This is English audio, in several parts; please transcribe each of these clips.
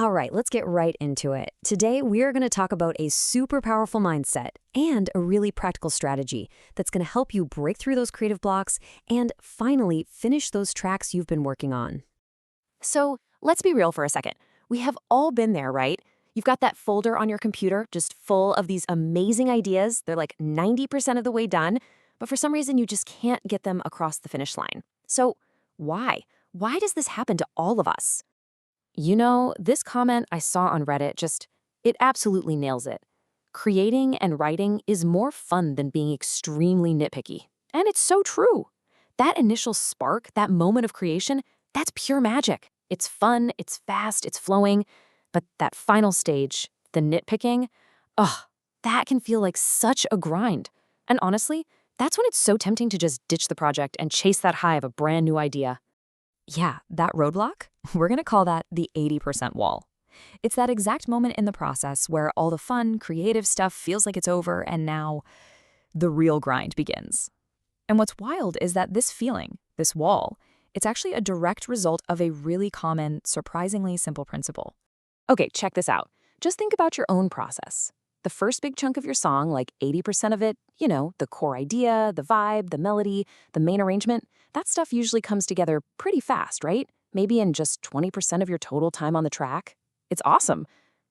All right, let's get right into it. Today, we are going to talk about a super powerful mindset and a really practical strategy that's going to help you break through those creative blocks and finally finish those tracks you've been working on. So let's be real for a second. We have all been there, right? You've got that folder on your computer just full of these amazing ideas. They're like 90% of the way done, but for some reason you just can't get them across the finish line. So why? Why does this happen to all of us? This comment I saw on Reddit it absolutely nails it. Creating and writing is more fun than being extremely nitpicky. And it's so true. That initial spark, that moment of creation, that's pure magic. It's fun, it's fast, it's flowing. But that final stage, the nitpicking, that can feel like such a grind. And honestly, that's when it's so tempting to just ditch the project and chase that high of a brand new idea. Yeah, that roadblock, we're going to call that the 80% wall. It's that exact moment in the process where all the fun, creative stuff feels like it's over and now the real grind begins. And what's wild is that this feeling, this wall, it's actually a direct result of a really common, surprisingly simple principle. Okay, check this out. Just think about your own process. The first big chunk of your song, like 80% of it, the core idea, the vibe, the melody, the main arrangement, that stuff usually comes together pretty fast, right? Maybe in just 20% of your total time on the track. It's awesome.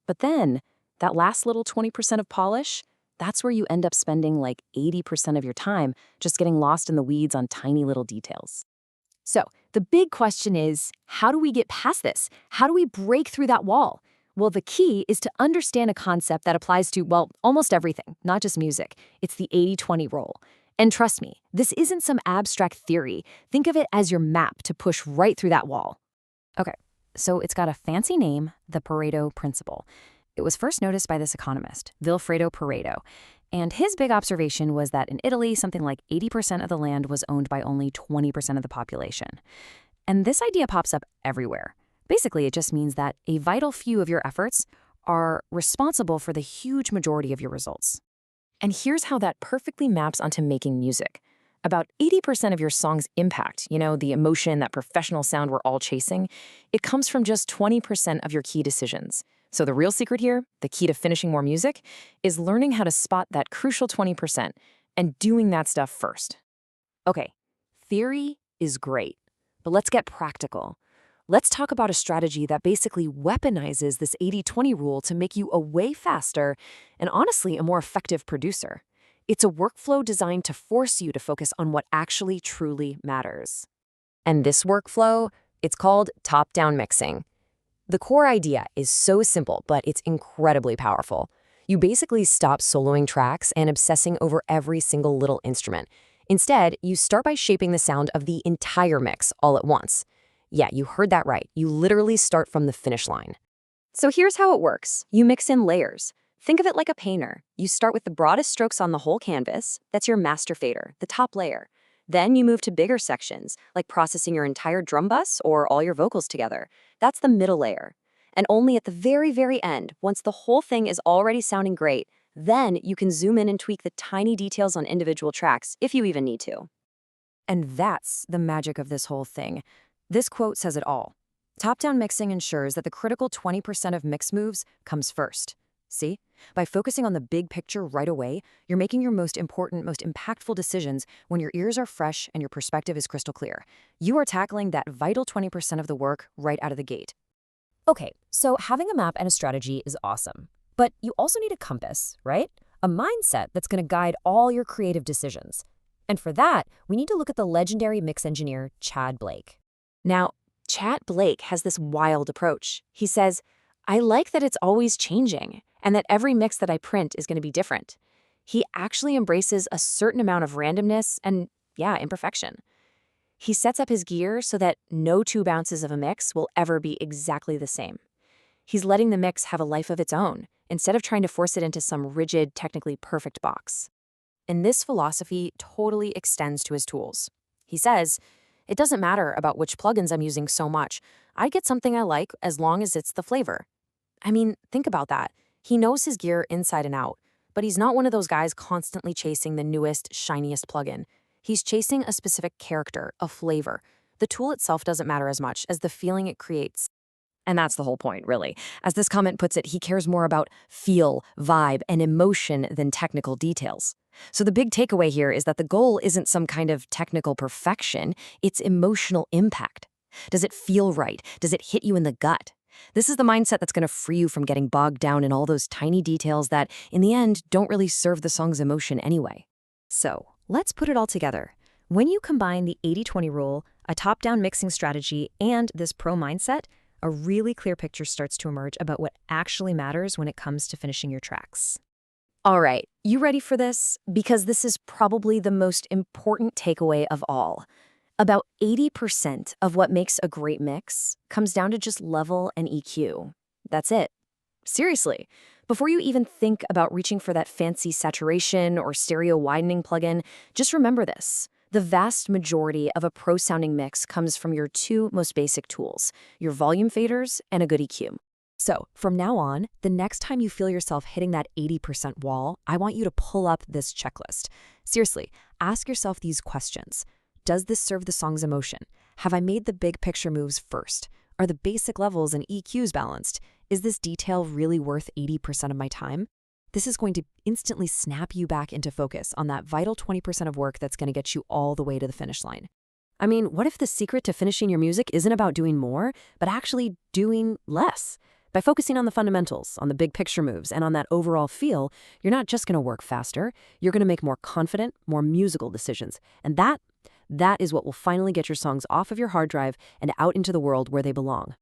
But then, that last little 20% of polish, that's where you end up spending like 80% of your time just getting lost in the weeds on tiny little details. So, the big question is, how do we get past this? How do we break through that wall? Well, the key is to understand a concept that applies to, almost everything, not just music. It's the 80-20 rule. And trust me, this isn't some abstract theory. Think of it as your map to push right through that wall. Okay, so it's got a fancy name, the Pareto Principle. It was first noticed by this economist, Vilfredo Pareto. And his big observation was that in Italy, something like 80% of the land was owned by only 20% of the population. And this idea pops up everywhere. Basically, it just means that a vital few of your efforts are responsible for the huge majority of your results. And here's how that perfectly maps onto making music. About 80% of your song's impact, the emotion, that professional sound we're all chasing, it comes from just 20% of your key decisions. So the real secret here, the key to finishing more music, is learning how to spot that crucial 20% and doing that stuff first. Okay, theory is great, but let's get practical. Let's talk about a strategy that basically weaponizes this 80-20 rule to make you a way faster and honestly a more effective producer. It's a workflow designed to force you to focus on what actually truly matters. And this workflow, it's called top-down mixing. The core idea is so simple, but it's incredibly powerful. You basically stop soloing tracks and obsessing over every single little instrument. Instead, you start by shaping the sound of the entire mix all at once. Yeah, you heard that right. You literally start from the finish line. So here's how it works. You mix in layers. Think of it like a painter. You start with the broadest strokes on the whole canvas. That's your master fader, the top layer. Then you move to bigger sections, like processing your entire drum bus or all your vocals together. That's the middle layer. And only at the very, very end, once the whole thing is already sounding great, then you can zoom in and tweak the tiny details on individual tracks, if you even need to. And that's the magic of this whole thing. This quote says it all. Top-down mixing ensures that the critical 20% of mix moves comes first. See? By focusing on the big picture right away, you're making your most important, most impactful decisions when your ears are fresh and your perspective is crystal clear. You are tackling that vital 20% of the work right out of the gate. Okay, so having a map and a strategy is awesome. But you also need a compass, right? A mindset that's going to guide all your creative decisions. And for that, we need to look at the legendary mix engineer, Chad Blake. Now, Chad Blake has this wild approach. He says, I like that it's always changing and that every mix that I print is going to be different. He actually embraces a certain amount of randomness and, imperfection. He sets up his gear so that no two bounces of a mix will ever be exactly the same. He's letting the mix have a life of its own instead of trying to force it into some rigid, technically perfect box. And this philosophy totally extends to his tools. He says, it doesn't matter about which plugins I'm using so much. I get something I like as long as it's the flavor. I mean, think about that. He knows his gear inside and out, but he's not one of those guys constantly chasing the newest, shiniest plugin. He's chasing a specific character, a flavor. The tool itself doesn't matter as much as the feeling it creates. And that's the whole point, really. As this comment puts it, he cares more about feel, vibe, and emotion than technical details. So the big takeaway here is that the goal isn't some kind of technical perfection, it's emotional impact. Does it feel right? Does it hit you in the gut? This is the mindset that's going to free you from getting bogged down in all those tiny details that, in the end, don't really serve the song's emotion anyway. So, let's put it all together. When you combine the 80-20 rule, a top-down mixing strategy, and this pro mindset, a really clear picture starts to emerge about what actually matters when it comes to finishing your tracks. All right, you ready for this? Because this is probably the most important takeaway of all. About 80% of what makes a great mix comes down to just level and EQ. That's it. Seriously, before you even think about reaching for that fancy saturation or stereo widening plugin, just remember this. The vast majority of a pro-sounding mix comes from your two most basic tools, your volume faders and a good EQ. So, from now on, the next time you feel yourself hitting that 80% wall, I want you to pull up this checklist. Seriously, ask yourself these questions. Does this serve the song's emotion? Have I made the big picture moves first? Are the basic levels and EQs balanced? Is this detail really worth 80% of my time? This is going to instantly snap you back into focus on that vital 20% of work that's going to get you all the way to the finish line. I mean, what if the secret to finishing your music isn't about doing more, but actually doing less? By focusing on the fundamentals, on the big picture moves, and on that overall feel, you're not just going to work faster, you're going to make more confident, more musical decisions. And that is what will finally get your songs off of your hard drive and out into the world where they belong.